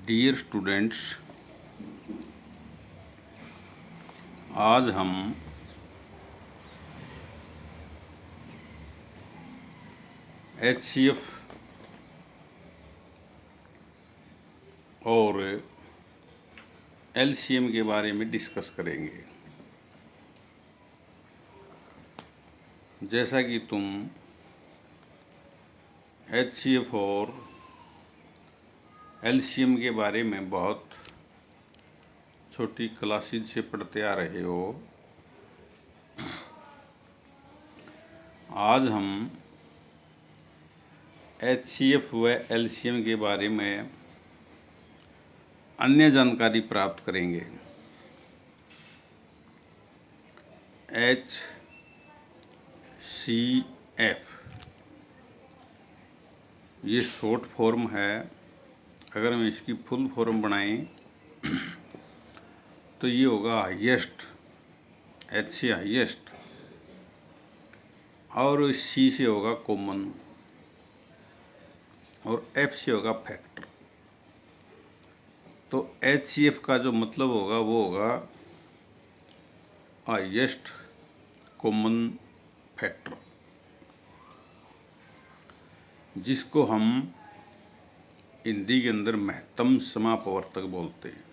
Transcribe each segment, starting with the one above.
Dear students, आज हम HCF और LCM के बारे में डिस्कस करेंगे। जैसा कि तुम HCF और LCM के बारे में बहुत छोटी क्लासेज से पढ़ते आ रहे हो, आज हम HCF व LCM के बारे में अन्य जानकारी प्राप्त करेंगे। HCF ये शॉर्ट फॉर्म है। अगर हम इसकी फुल फॉर्म बनाएं तो ये होगा हाईएस्ट, H से हाईएस्ट, और C से होगा कॉमन, और F से होगा फैक्टर। तो HCF का जो मतलब होगा वो होगा हाईएस्ट कॉमन फैक्टर, जिसको हम हिंदी के अंदर महत्तम समापवर्तक बोलते हैं।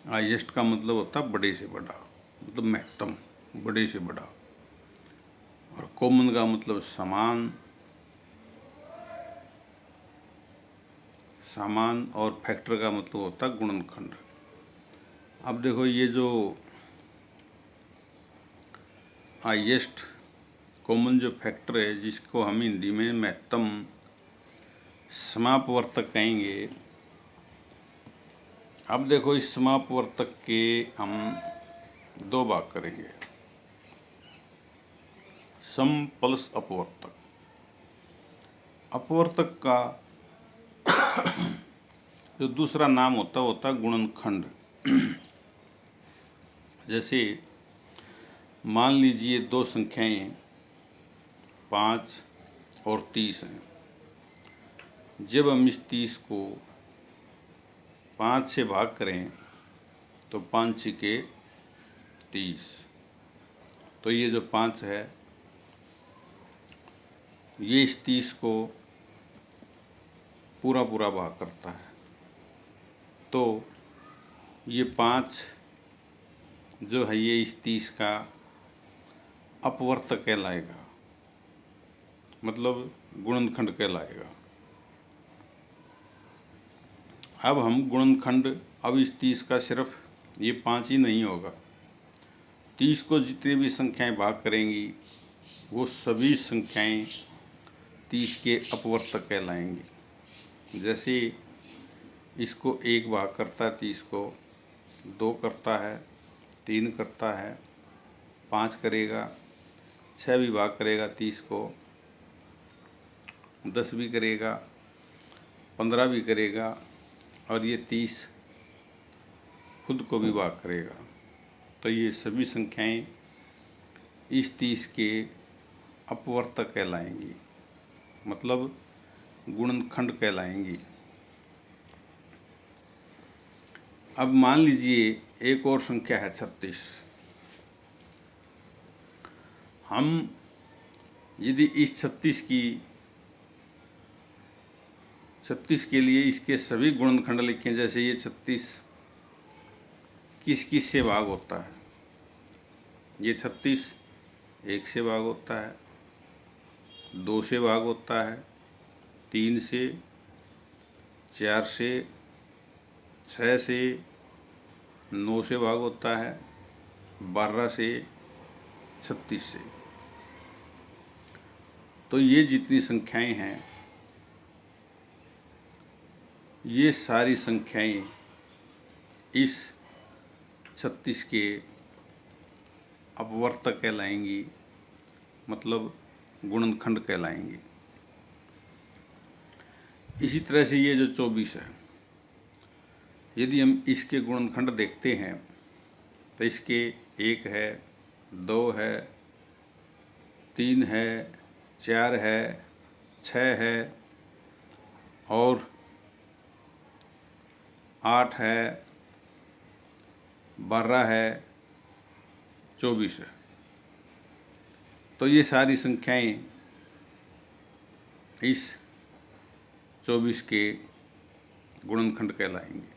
हाईएस्ट का मतलब होता है बड़े से बड़ा, मतलब महत्तम, बड़े से बड़ा, और कॉमन का मतलब समान, और फैक्टर का मतलब होता है गुणनखंड। अब देखो, ये जो हाईएस्ट कॉमन जो फैक्टर है, जिसको हम हिंदी में महत्तम समापवर्तक कहेंगे। अब देखो, इस समापवर्तक के हम दो भाग करेंगे, सम प्लस अपवर्तक। अपवर्तक का जो दूसरा नाम होता है गुणनखंड। जैसे मान लीजिए दो संख्याएं 5 और 30 हैं। जब हम इस 30 को 5 से भाग करें तो 5 छिके 30। तो ये जो 5 है, ये इस 30 को पूरा पूरा भाग करता है। तो ये 5 जो है, ये इस 30 का अपवर्तक कहलाएगा, मतलब गुणनखंड कहलाएगा। अब हम गुणनखंड, अब इस 30 का सिर्फ ये 5 ही नहीं होगा, 30 को जितनी भी संख्याएं भाग करेंगी वो सभी संख्याएं 30 के अपवर्तक कहलाएंगी। जैसे इसको 1 भाग करता है, 30 को 2 करता है, 3 करता है, 5 करेगा, 6 भी भाग करेगा 30 को, 10 भी करेगा, 15 भी करेगा, और ये 30 खुद को भी भाग करेगा। तो ये सभी संख्याएं इस 30 के अपवर्तक कहलाएंगी, मतलब गुणनखंड कहलाएंगी। अब मान लीजिए एक और संख्या है 36। हम यदि इस 36 के लिए इसके सभी गुणनखंड लिखें, जैसे ये 36 किस किस से भाग होता है, ये 36 1 से भाग होता है, 2 से भाग होता है, 3 से, 4 से, 6 से, 9 से भाग होता है, 12 से, 36 से। तो ये जितनी संख्याएं हैं, ये सारी संख्याएं इस 36 के अपवर्तक कहलाएंगी, मतलब गुणनखंड कहलाएंगी। इसी तरह से ये जो 24 है, यदि हम इसके गुणनखंड देखते हैं तो इसके 1 है, 2 है, 3 है, 4 है, 6 है, और 8 है, 12 है, 24 है। तो ये सारी संख्याएं इस 24 के गुणनखंड कहलाएंगे।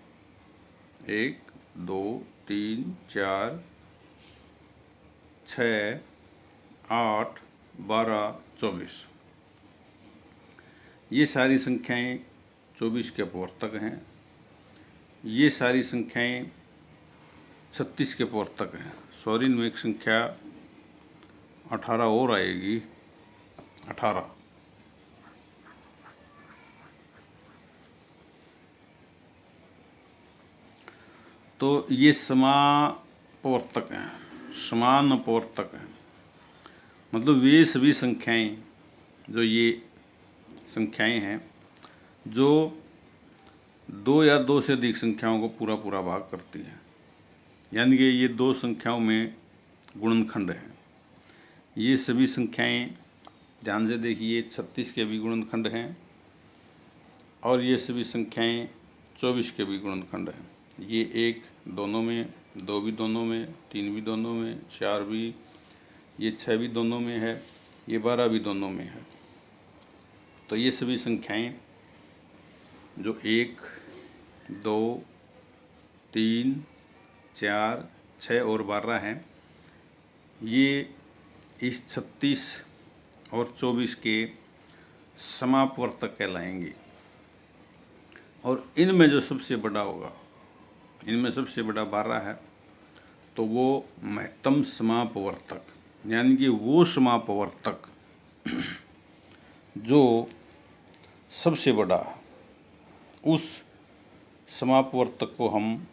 1, 2, 3, 4, 6, 8, 12, 24। ये सारी संख्याएं 24 के अपवर्तक हैं। ये सारी संख्याएं 36 के अपवर्तक हैं। सॉरी, इनमें एक संख्या 18 और आएगी, 18। तो ये समापवर्तक हैं, समान अपवर्तक हैं। मतलब वे सभी संख्याएं, जो ये संख्याएं हैं जो 2 या 2 से अधिक संख्याओं को पूरा पूरा भाग करती हैं, यानी कि ये 2 संख्याओं में गुणनखंड हैं। ये सभी संख्याएं ध्यान से देखिए 36 के भी गुणनखंड हैं और ये सभी संख्याएं 24 के भी गुणनखंड हैं। ये 1 दोनों में, 2 भी दोनों में, 3 भी दोनों में, 4 भी, ये 6 भी दोनों में है, ये 12 भी दोनों में है। तो ये सभी संख्याएं जो 1, 2, 3, 4, 6 और 12 हैं, ये इस 36 और 24 के समापवर्तक कहलाएंगे। और इनमें जो सबसे बड़ा होगा, इनमें सबसे बड़ा 12 है, तो वो महत्तम समापवर्तक, यानी कि वो समापवर्तक जो सबसे बड़ा, उस समापवर्तक को हम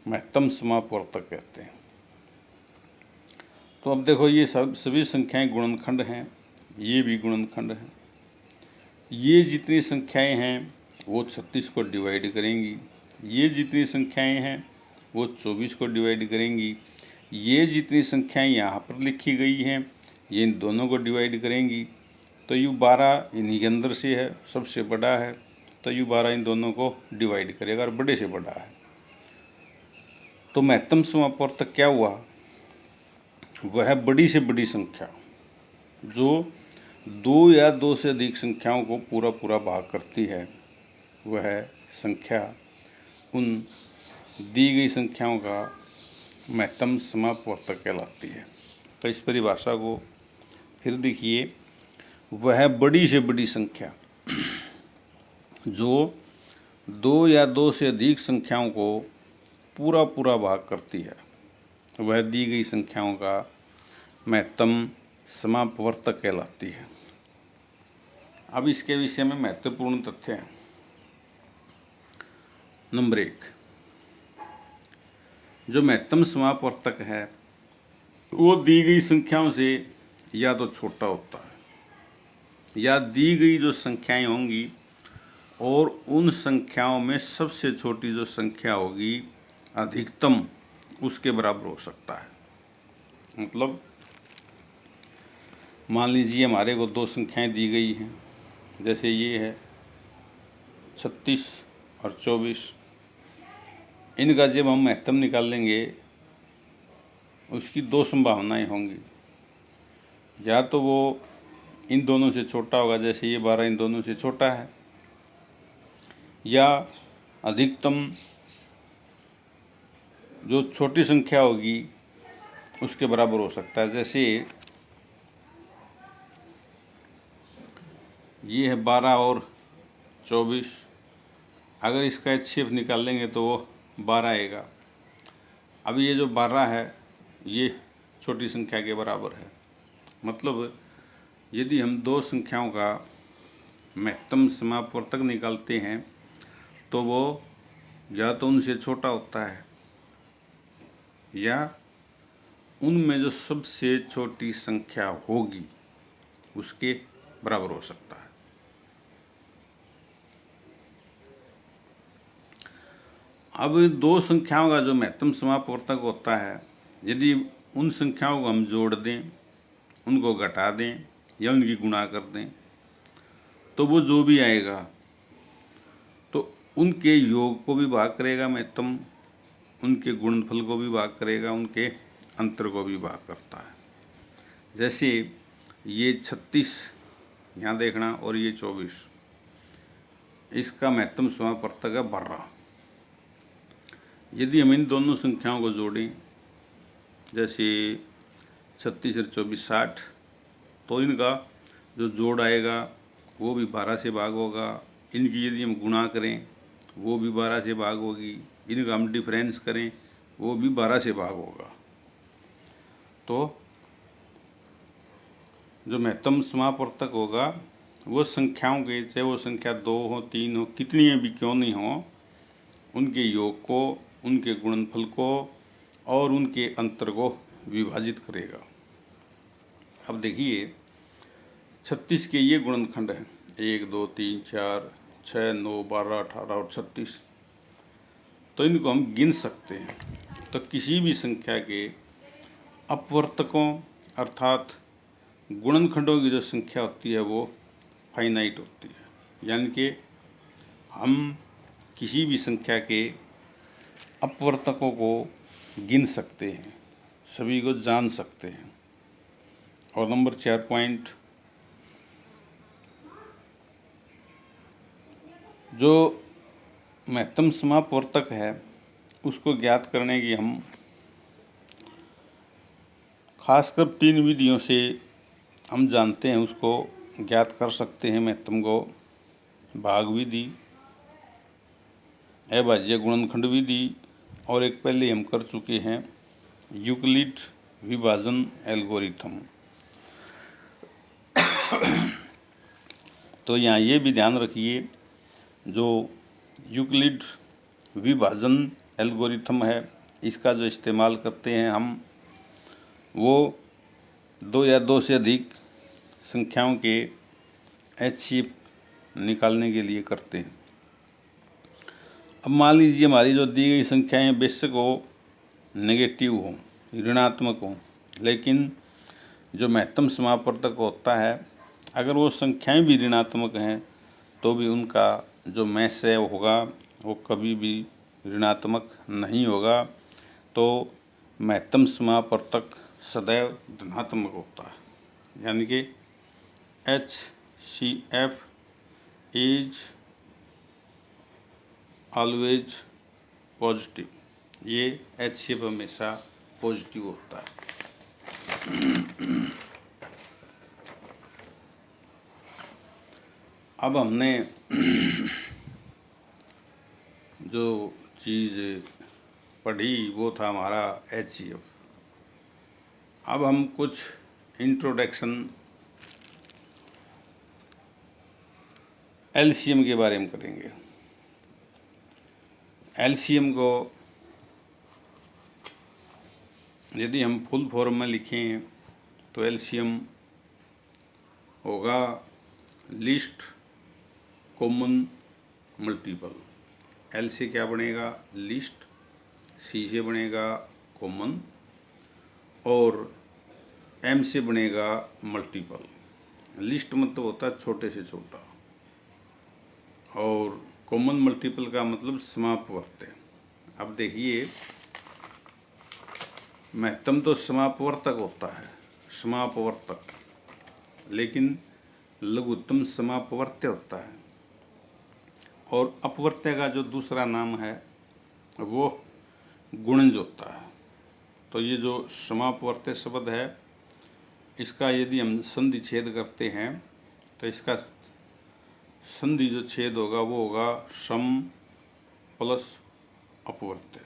महत्तम समापवर्तक कहते हैं। तो अब देखो, ये सभी संख्याएं गुणनखंड हैं, ये भी गुणनखंड हैं। ये जितनी संख्याएं हैं वो 36 को डिवाइड करेंगी, ये जितनी संख्याएं हैं वो 24 को डिवाइड करेंगी, ये जितनी संख्याएं यहाँ पर लिखी गई हैं ये इन दोनों को डिवाइड करेंगी। तो यू 12 इन्हीं के अंदर से है, सबसे बड़ा है, तो यू 12 इन दोनों को डिवाइड करेगा और बड़े से बड़ा है। तो महत्तम समापवर्तक क्या हुआ? वह बड़ी से बड़ी संख्या जो 2 या 2 से अधिक संख्याओं को पूरा पूरा भाग करती है, वह संख्या उन दी गई संख्याओं का महत्तम समापवर्तक कहलाती है। तो इस परिभाषा को फिर देखिए, वह बड़ी से बड़ी संख्या जो 2 या 2 से अधिक संख्याओं को पूरा पूरा भाग करती है, वह दी गई संख्याओं का महत्तम समापवर्तक कहलाती है। अब इसके विषय में महत्वपूर्ण तथ्य हैं। नंबर 1, जो महत्तम समापवर्तक है वो दी गई संख्याओं से या तो छोटा होता है, या दी गई जो संख्याएं होंगी और उन संख्याओं में सबसे छोटी जो संख्या होगी अधिकतम उसके बराबर हो सकता है। मतलब मान लीजिए हमारे को 2 संख्याएं दी गई हैं, जैसे ये है 36 और 24। इनका जब हम महत्तम निकाल लेंगे उसकी 2 संभावनाएं होंगी, या तो वो इन दोनों से छोटा होगा, जैसे ये 12 इन दोनों से छोटा है, या अधिकतम जो छोटी संख्या होगी उसके बराबर हो सकता है। जैसे ये है 12 और 24, अगर इसका HCF निकाल लेंगे तो वो 12 आएगा। अब ये जो 12 है ये छोटी संख्या के बराबर है। मतलब यदि हम 2 संख्याओं का महत्तम समापवर्तक निकालते हैं तो वो या तो उनसे छोटा होता है या उनमें जो सबसे छोटी संख्या होगी उसके बराबर हो सकता है। अब 2 संख्याओं का जो महत्तम समापवर्तक होता है, यदि उन संख्याओं को हम जोड़ दें, उनको घटा दें या उनकी गुणा कर दें, तो वो जो भी आएगा उनके योग को भी भाग करेगा महत्तम, उनके गुणनफल को भी भाग करेगा, उनके अंतर को भी भाग करता है। जैसे ये 36 यहाँ देखना और ये 24, इसका महत्तम समापवर्तक है 12। यदि हम इन दोनों संख्याओं को जोड़ें, जैसे 36 और 24 60, तो इनका जो जोड़ आएगा वो भी 12 से भाग होगा। इनकी यदि हम गुणा करें वो भी 12 से भाग होगी। इनका हम डिफरेंस करें वो भी 12 से भाग होगा। तो जो महत्तम समापवर्तक होगा वो संख्याओं के, चाहे वो संख्या 2 हो 3 हो, कितनी भी क्यों नहीं हो, उनके योग को, उनके गुणनफल को और उनके अंतर को विभाजित करेगा। अब देखिए 36 के ये गुणनखंड हैं, 1 2 3 4 6 9 12 18 और 36। तो इनको हम गिन सकते हैं। तो किसी भी संख्या के अपवर्तकों अर्थात गुणनखंडों की जो संख्या होती है वो फाइनाइट होती है, यानी कि हम किसी भी संख्या के अपवर्तकों को गिन सकते हैं, सभी को जान सकते हैं। और नंबर 4 पॉइंट, जो महत्तम समापवर्तक है उसको ज्ञात करने की हम खासकर 3 विधियों से हम जानते हैं, उसको ज्ञात कर सकते हैं महत्तम को। भाग विधि, अभाज्य गुणनखंड विधि, और एक पहले हम कर चुके हैं यूक्लिड विभाजन एल्गोरिथम। तो यहाँ ये भी ध्यान रखिए, जो यूक्लिड विभाजन एल्गोरिथम है इसका जो इस्तेमाल करते हैं हम, वो 2 या 2 से अधिक संख्याओं के HCF निकालने के लिए करते हैं। अब मान लीजिए हमारी जो दी गई संख्याएं बेशक हो नेगेटिव हो, ऋणात्मक हो, लेकिन जो महत्तम समापवर्तक होता है अगर वो संख्याएं भी ऋणात्मक हैं तो भी उनका जो मैस है होगा वो कभी भी ऋणात्मक नहीं होगा। तो महत्तम समापवर्तक सदैव धनात्मक होता है, यानी कि HCF इज ऑलवेज पॉजिटिव। ये HCF हमेशा पॉजिटिव होता है। अब हमने जो चीज़ पढ़ी वो था हमारा HCF। अब हम कुछ इंट्रोडक्शन LCM के बारे में करेंगे। LCM को यदि हम फुल फॉर्म में लिखें तो LCM होगा लीस्ट कॉमन मल्टीपल। L से क्या बनेगा लीस्ट, C से बनेगा कॉमन और M से बनेगा मल्टीपल। लिस्ट मतलब होता है छोटे से छोटा और कॉमन मल्टीपल का मतलब समापवर्त्य। अब देखिए महत्तम तो समापवर्तक होता है, समापवर्तक, लेकिन लघुत्तम समापवर्त्य होता है। और अपवर्त्य का जो दूसरा नाम है वो गुणज होता है। तो ये जो समापवर्त्य शब्द है इसका यदि हम संधि छेद करते हैं तो इसका संधि जो छेद होगा वो होगा सम प्लस अपवर्त्य।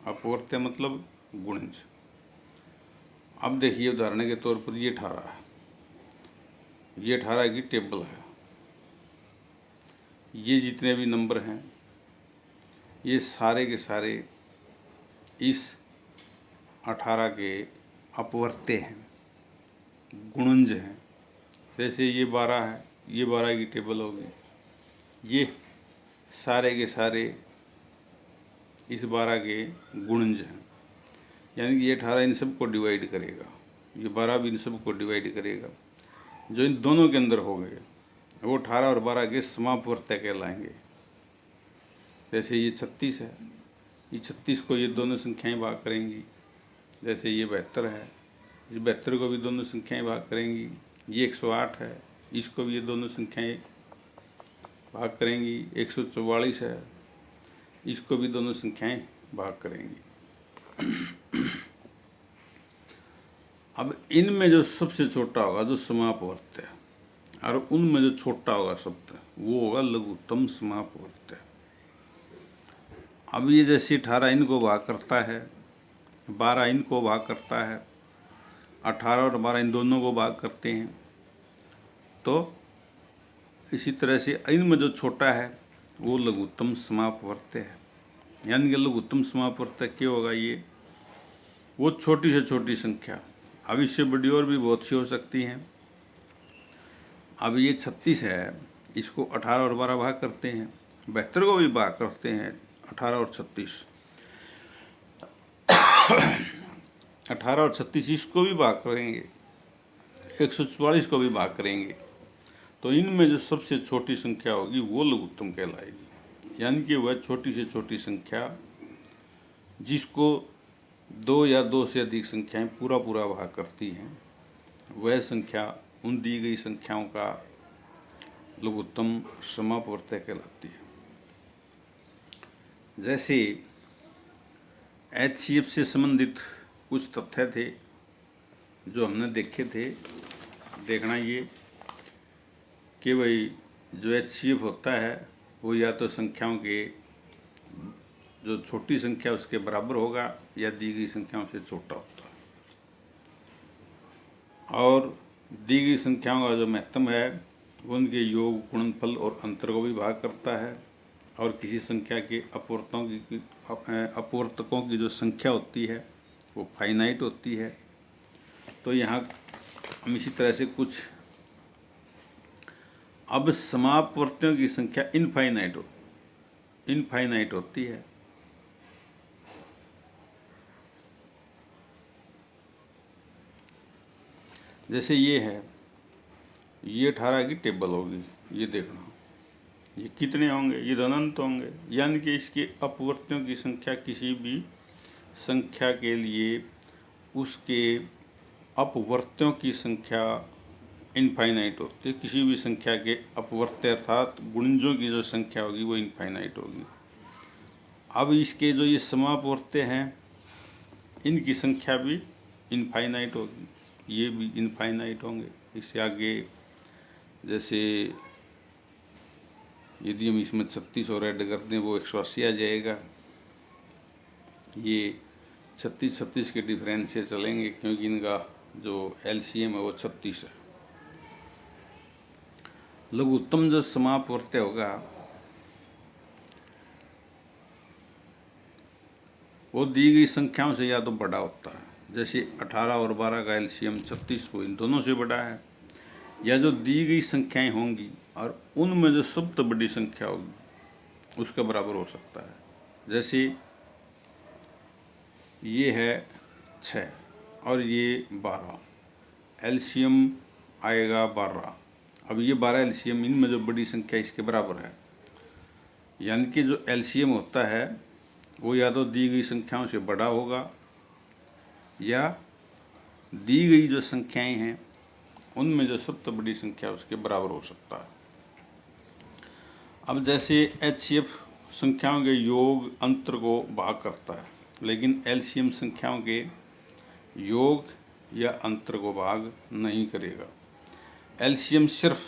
अपवर्त्य मतलब गुणज। अब देखिए उदाहरण के तौर पर ये 18 है, ये 18 की टेबल है। ये जितने भी नंबर हैं ये सारे के सारे इस 18 के अपवर्त्य हैं, गुणज हैं। जैसे ये 12 है, ये 12 की टेबल होगी। ये सारे के सारे इस 12 के गुणज हैं, यानी कि ये 18 इन सब को डिवाइड करेगा, ये 12 भी इन सब को डिवाइड करेगा। जो इन दोनों के अंदर हो गए वो 18 और 12 के समापवर्त्य कहलाएंगे। जैसे ये 36 है, ये 36 को ये दोनों संख्याएं भाग करेंगी। जैसे ये 72 है, इस 72 को भी दोनों संख्याएं भाग करेंगी। ये 108 है, इसको भी ये दोनों संख्याएं भाग करेंगी। 144 है, इसको भी दोनों संख्याएं भाग करेंगी। अब इनमें जो सबसे छोटा होगा जो समापवर्त है, और उनमें जो छोटा होगा शब्द वो होगा लघुत्तम समापवर्त है। अब ये जैसे 18 इनको भाग करता है, 12 इनको भाग करता है, 18 और 12 इन दोनों को भाग करते हैं, तो इसी तरह से इनमें जो छोटा है वो लघुत्तम समापवर्त है। यानी कि लघुत्तम समापवर्त क्या होगा, ये वो छोटी से छोटी संख्या, अब इससे बड़ी और भी बहुत सी हो सकती हैं। अब ये 36 है, इसको 18 और 12 भाग करते हैं, 72 को भी भाग करते हैं 18 और 36, 18 और 36 इसको भी भाग करेंगे, 144 को भी भाग करेंगे। तो इनमें जो सबसे छोटी संख्या होगी वो लघुत्तम कहलाएगी। यानी कि वह छोटी से छोटी संख्या जिसको 2 या 2 से अधिक संख्याएं पूरा पूरा भाग करती हैं, वह संख्या उन दी गई संख्याओं का लघुत्तम समापवर्त कहलाती है। जैसे HCF से संबंधित कुछ तथ्य थे जो हमने देखे थे। देखना ये कि भाई जो HCF होता है वो या तो संख्याओं के जो छोटी संख्या उसके बराबर होगा या दी गई संख्याओं से छोटा होता है। और दी गई संख्याओं का जो महत्तम है वो उनके योग, गुणनफल और अंतर को भी भाग करता है। और किसी संख्या के अपवर्तकों की जो संख्या होती है वो फाइनाइट होती है। तो यहाँ हम इसी तरह से कुछ अब समापवर्तियों की संख्या इनफाइनाइट होती है। जैसे ये है, ये 18 की टेबल होगी, ये देखना ये कितने होंगे, ये अनंत होंगे। यानी कि इसके अपवर्तियों की संख्या किसी भी संख्या के लिए उसके अपवर्तियों की संख्या इनफाइनाइट होती है। किसी भी संख्या के अपवर्त्य अर्थात गुणजों की जो संख्या होगी वो इनफाइनाइट होगी। अब इसके जो ये समापवर्त्य हैं इनकी संख्या भी इनफाइनाइट होगी, ये भी इनफाइनाइट होंगे। इससे आगे जैसे यदि हम इसमें 36 और ऐड कर दें वो 180 आ जाएगा। ये 36 के डिफरेंस से चलेंगे क्योंकि इनका जो LCM है वो 36 है। लघुत्तम जो समापवर्त्य होगा वो दी गई संख्याओं से या तो बड़ा होता है, जैसे 18 और 12 का LCM 36 वो इन दोनों से बड़ा है, या जो दी गई संख्याएं होंगी और उनमें जो सबसे बड़ी संख्या होगी उसका बराबर हो सकता है। जैसे ये है 6 और ये 12, LCM आएगा 12। अब ये 12 LCM इनमें जो बड़ी संख्या इसके बराबर है। यानी कि जो LCM होता है वो या तो दी गई संख्याओं से बड़ा होगा या दी गई जो संख्याएं हैं उनमें जो सबसे बड़ी संख्या उसके बराबर हो सकता है। अब जैसे HCF संख्याओं के योग अंतर को भाग करता है, लेकिन LCM संख्याओं के योग या अंतर को भाग नहीं करेगा। LCM सिर्फ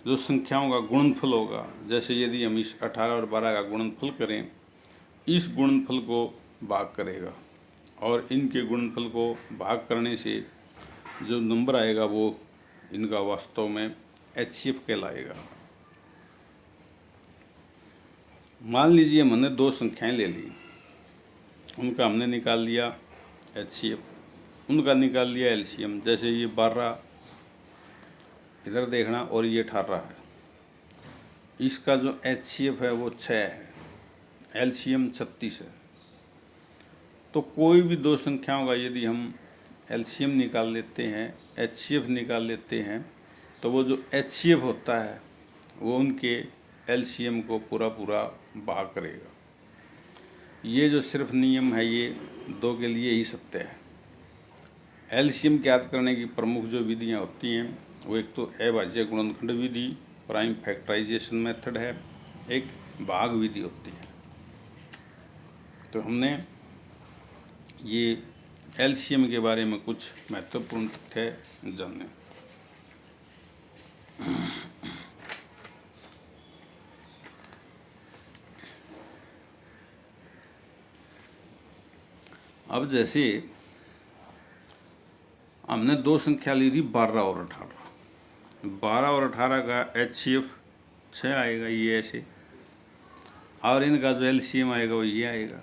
जो संख्याओं का गुणनफल होगा, जैसे यदि हम इस 18 और 12 का गुणनफल करें, इस गुणनफल को भाग करेगा और इनके गुणनफल को भाग करने से जो नंबर आएगा वो इनका वास्तव में HCF कहलाएगा। मान लीजिए हमने 2 संख्याएं ले ली, उनका हमने निकाल लिया HCF, उनका निकाल लिया LCM। जैसे ये 12 इधर देखना और ये 18 है, इसका जो HCF है वो 6 है, LCM 36 है। तो कोई भी 2 संख्याओं का यदि हम LCM निकाल लेते हैं, HCF निकाल लेते हैं, तो वो जो HCF होता है वो उनके एलसीएम को पूरा पूरा भाग करेगा। ये जो सिर्फ नियम है ये 2 के लिए ही सत्य है। एलसीएम ज्ञात करने की प्रमुख जो विधियाँ होती हैं वो एक तो अभाज्य गुणनखंड विधि, प्राइम फैक्टराइजेशन मेथड है, एक भाग विधि होती है। तो हमने ये एलसीएम के बारे में कुछ महत्वपूर्ण तथ्य जाने। अब जैसे हमने 2 संख्या ली थी 12 और 18। 12 और 18 का HCF 6 आएगा, ये ऐसे, और इनका जो LCM आएगा वो ये आएगा।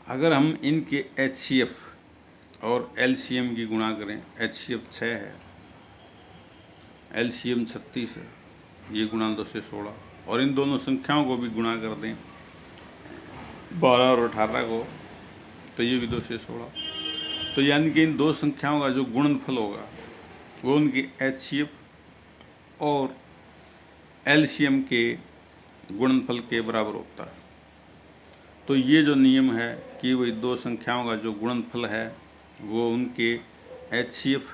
अगर हम इनके HCF और LCM की गुणा करें, HCF 6 है, LCM 36 है, ये गुणा 2 से 16, और इन दोनों संख्याओं को भी गुणा कर दें 12 और 18 को, तो ये भी 2 से 16। तो यानी कि इन 2 संख्याओं का जो गुणनफल होगा वो उनके HCF और LCM के गुणनफल के बराबर होता है। तो ये जो नियम है कि वही 2 संख्याओं का जो गुणनफल है वो उनके HCF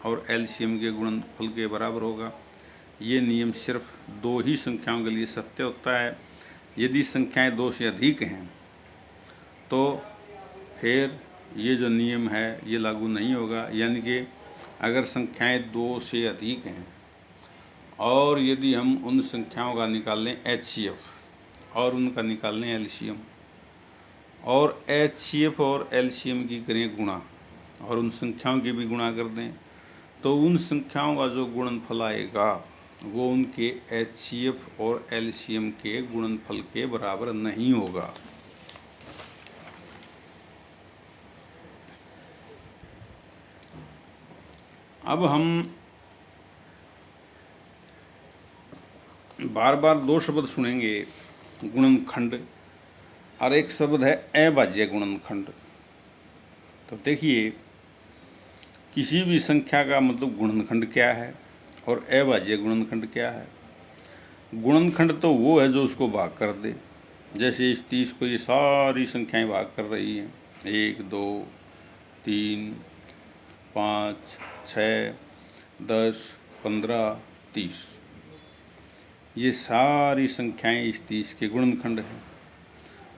और LCM के गुणनफल के बराबर होगा, ये नियम सिर्फ 2 ही संख्याओं के लिए सत्य होता है। यदि संख्याएं 2 से अधिक हैं तो फिर ये जो नियम है ये लागू नहीं होगा। यानी कि अगर संख्याएं 2 से अधिक हैं और यदि हम उन संख्याओं का निकाल लें HCF और उनका निकाल लें LCM, और HCF और LCM की करें गुणा और उन संख्याओं की भी गुणा कर दें, तो उन संख्याओं का जो गुणनफल आएगा वो उनके HCF और LCM के गुणनफल के बराबर नहीं होगा। अब हम बार बार 2 शब्द सुनेंगे, गुणनखंड, और एक शब्द है अभाज्य गुणनखंड। तो देखिए, किसी भी संख्या का मतलब गुणनखंड क्या है और अभाज्य गुणनखंड क्या है। गुणनखंड तो वो है जो उसको भाग कर दे। जैसे इस 30 को ये सारी संख्याएं भाग कर रही हैं, 1 2 3 5 6 10 15 30, ये सारी संख्याएं इस 30 के गुणनखंड हैं।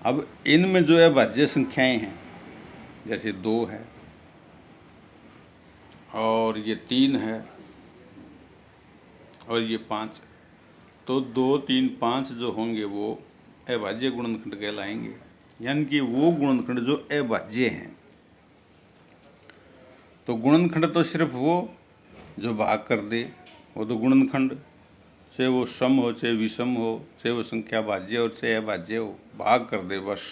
अब इनमें जो अभाज्य संख्याएं हैं, जैसे 2 है और ये 3 है और ये 5 है, तो 2 3 5 जो होंगे वो अभाज्य गुणनखंड कहलाएंगे। यानी कि वो गुणनखंड जो अभाज्य हैं। तो गुणनखंड तो सिर्फ वो जो भाग कर दे, वो तो गुणनखंड, चाहे वो सम हो चाहे विषम हो, चाहे वो संख्या भाज्य हो चाहे अभाज्य हो, भाग कर दे बस,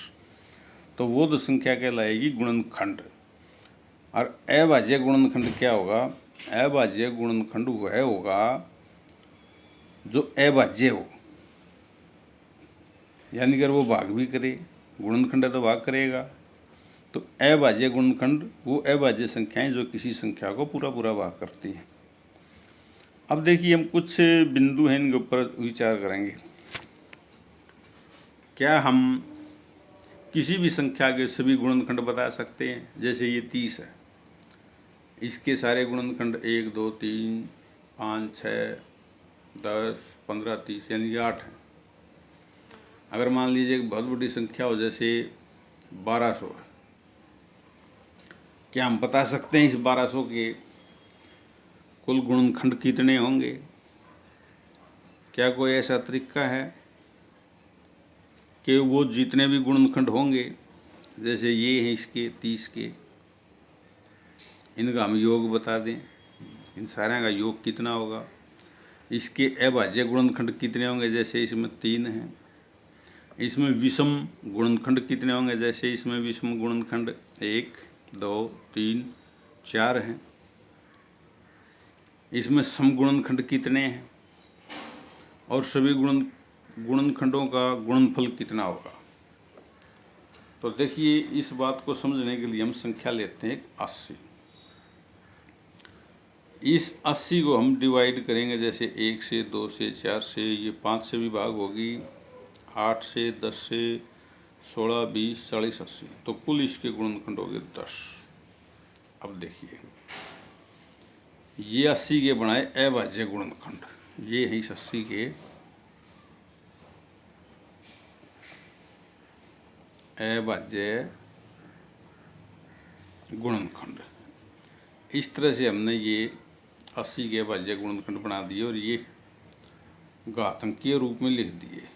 तो वो तो संख्या कहलाएगी गुणनखंड। और अभाज्य गुणनखंड क्या होगा? अभाज्य गुणनखंड वह होगा जो अभाज्य हो, यानी अगर वो भाग भी करे, गुणनखंड है तो भाग करेगा। तो अभाज्य गुणनखंड वो अभाज्य संख्याएं जो किसी संख्या को पूरा पूरा भाग करती हैं। अब देखिए, हम कुछ बिंदु हैं इनके ऊपर विचार करेंगे। क्या हम किसी भी संख्या के सभी गुणनखंड बता सकते हैं? जैसे ये 30 है, इसके सारे गुणनखंड 1 2 3 5 6 10 15 30 यानी कि 8 हैं। अगर मान लीजिए एक बहुत बड़ी संख्या हो, जैसे 1200 है, क्या हम बता सकते हैं इस 1200 के कुल गुणनखंड कितने होंगे? क्या कोई ऐसा तरीका है कि वो जितने भी गुणनखंड होंगे, जैसे ये हैं इसके 30 के, इनका हम योग बता दें, इन सारे का योग कितना होगा? इसके अभाज्य गुणनखंड कितने होंगे? जैसे इसमें 3 हैं। इसमें विषम गुणनखंड कितने होंगे? जैसे इसमें विषम गुणनखंड 1 2 3 4 हैं। इसमें सम गुणनखंड कितने हैं और सभी गुणनखंडों का गुणनफल कितना होगा? तो देखिए, इस बात को समझने के लिए हम संख्या लेते हैं 80। इस 80 को हम डिवाइड करेंगे, जैसे 1 से 2 से 4 से, ये 5 से भी भाग होगी, 8 से 10 से 16 20 40 80, तो कुल इसके गुणनखंड हो गए 10। अब देखिए ये 80 के बनाए अभाज्य गुणनखंड, ये है इस 80 के अभाज्य गुणनखंड। इस तरह से हमने ये 80 के अभाज्य गुणनखंड बना दिए और ये घातांकीय रूप में लिख दिए।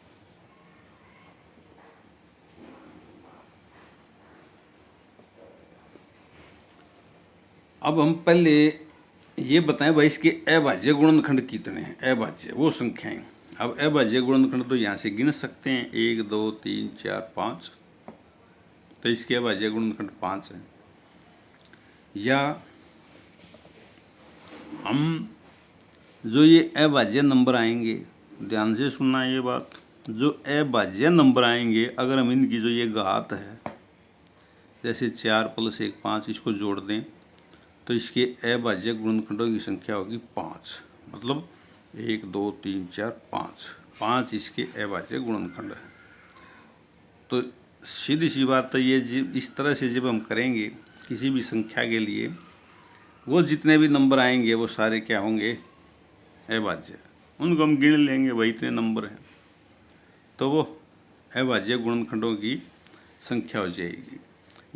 अब हम पहले ये बताएं भाई इसके अभाज्य गुणनखंड कितने हैं, अभाज्य वो संख्याएं। अब अभाज्य गुणनखंड तो यहाँ से गिन सकते हैं, 1 2 3 4 5, तो इसके अभाज्य गुणनखंड 5 है। या हम जो ये अभाज्य नंबर आएंगे, ध्यान से सुनना ये बात, जो अभाज्य नंबर आएंगे अगर हम इनकी जो ये घात है, जैसे 4 + 1 5, इसको जोड़ दें तो इसके अभाज्य गुणनखंडों की संख्या होगी 5। मतलब 1 2 3 4 5, 5 इसके अभाज्य गुणनखंड है। तो सीधी सी बात तो ये, इस तरह से जब हम करेंगे किसी भी संख्या के लिए, वो जितने भी नंबर आएंगे वो सारे क्या होंगे, अभाज्य। उनको हम गिन लेंगे, भाई इतने नंबर हैं, तो वो अभाज्य गुणनखंडों की संख्या हो जाएगी।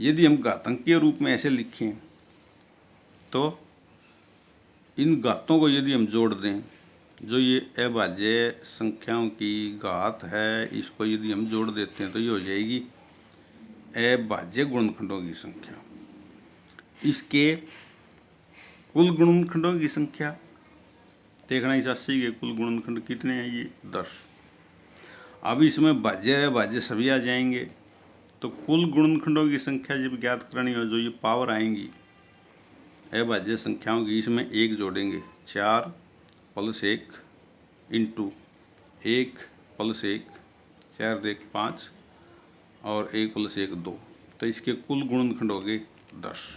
यदि हम घातांकीय रूप में ऐसे लिखें तो इन घातों को यदि हम जोड़ दें, जो ये अभाज्य संख्याओं की घात है, इसको यदि हम जोड़ देते हैं तो ये हो जाएगी अभाज्य गुणनखंडों की संख्या। इसके कुल गुणनखंडों की संख्या देखना, इस 80 के कुल गुणनखंड कितने हैं, ये 10। अब इसमें भाज्य अभाज्य सभी आ जाएंगे, तो कुल गुणनखंडों की संख्या जब ज्ञात करनी हो, जो ये पावर आएंगी अभाज्य संख्याओं की, इसमें 1 जोड़ेंगे, 4 + 1 इंटू 1 + 1 4 2 5 और 1 + 1 2, तो इसके कुल गुणनखंड हो गए 10।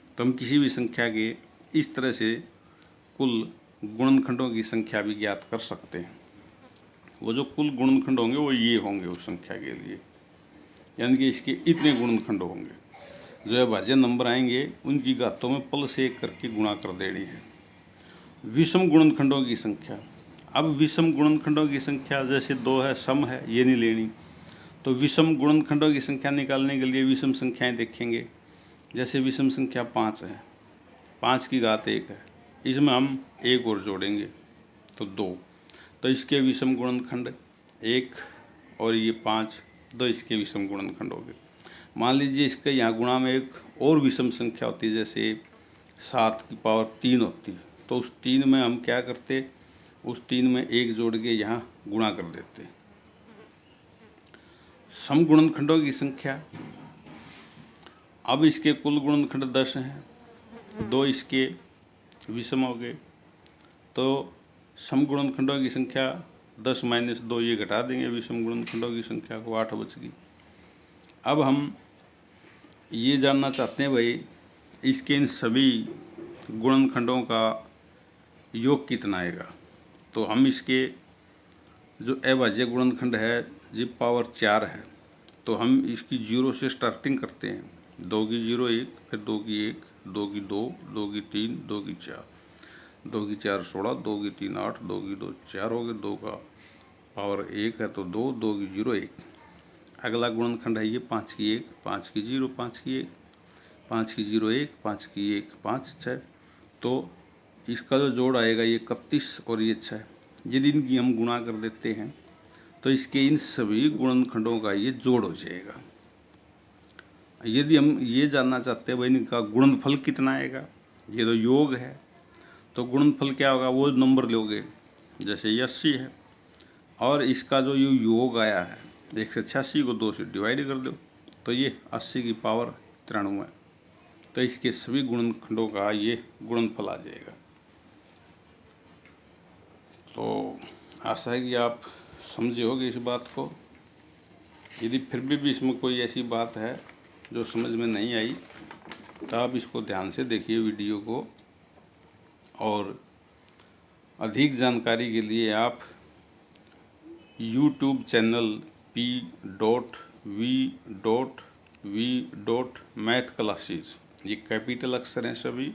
तो हम किसी भी संख्या के इस तरह से कुल गुणनखंडों की संख्या भी ज्ञात कर सकते हैं। वो जो कुल गुणनखंड होंगे वो ये होंगे उस संख्या के लिए, यानी कि इसके इतने गुणनखंड होंगे। जो अभाज्य नंबर आएंगे उनकी घातों में +1 करके गुणा कर देनी है। विषम गुणनखंडों की संख्या, अब विषम गुणनखंडों की संख्या जैसे 2 है, सम है, ये नहीं लेनी। तो विषम गुणनखंडों की संख्या निकालने के लिए विषम संख्याएं देखेंगे। जैसे विषम संख्या 5 है, 5 की घात 1 है, इसमें हम 1 और जोड़ेंगे तो 2, तो इसके विषम गुणनखंड 1 और ये 5, 2 इसके विषम गुणनखंड हो गए। मान लीजिए इसके यहाँ गुणा में एक और विषम संख्या होती है, जैसे 7 की पावर 3 होती है, तो उस 3 में हम क्या करते, उस 3 में 1 जोड़ के यहाँ गुणा कर देते। सम गुणनखंडों की संख्या, अब इसके कुल गुणनखंड 10 हैं, 2 इसके विषम हो गए, तो सम गुणनखंडों की संख्या 10 - 2, ये घटा देंगे विषम गुणनखंडों की संख्या को, 8 बच गई। अब हम ये जानना चाहते हैं भाई इसके इन सभी गुणनखंडों का योग कितना आएगा। तो हम इसके जो अभाज्य गुणनखंड है ये पावर 4 है, तो हम इसकी 0 से स्टार्टिंग करते हैं। 2 की 0 1, फिर 2 की 1, 2 की 2, 2 की 3, 2 की 4, 2 की 4 16, 2 की 3 8, 2 की 2 4 हो गए, 2 का पावर 1 है तो 2, 2 की 0 1। अगला गुणनखंड है ये 5 की 1, 5 की 0, 5 की 1, 5 की 0 1, 5 की 1 5 6, तो इसका जो जोड़ आएगा ये 31 और ये 6। यदि इनकी हम गुणा कर देते हैं तो इसके इन सभी गुणनखंडों का ये जोड़ हो जाएगा। यदि हम ये जानना चाहते हैं भाई इनका गुणनफल कितना आएगा, ये तो योग है, तो गुणनफल क्या होगा, वो नंबर लोगे, जैसे ये 80 है और इसका जो ये योग आया है 186 को 2 से डिवाइड कर दो तो ये 80 की पावर 93, तो इसके सभी गुणनखंडों का ये गुणनफल आ जाएगा। तो आशा है कि आप समझे होगे इस बात को। यदि फिर भी इसमें कोई ऐसी बात है जो समझ में नहीं आई तो आप इसको ध्यान से देखिए वीडियो को, और अधिक जानकारी के लिए आप YouTube चैनल p.v.v.math classes, ये कैपिटल अक्षर हैं सभी,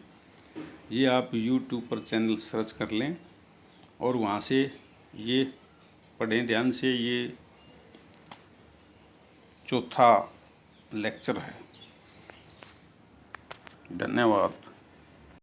ये आप YouTube पर चैनल सर्च कर लें और वहाँ से ये पढ़ें ध्यान से। ये चौथा लेक्चर है। धन्यवाद।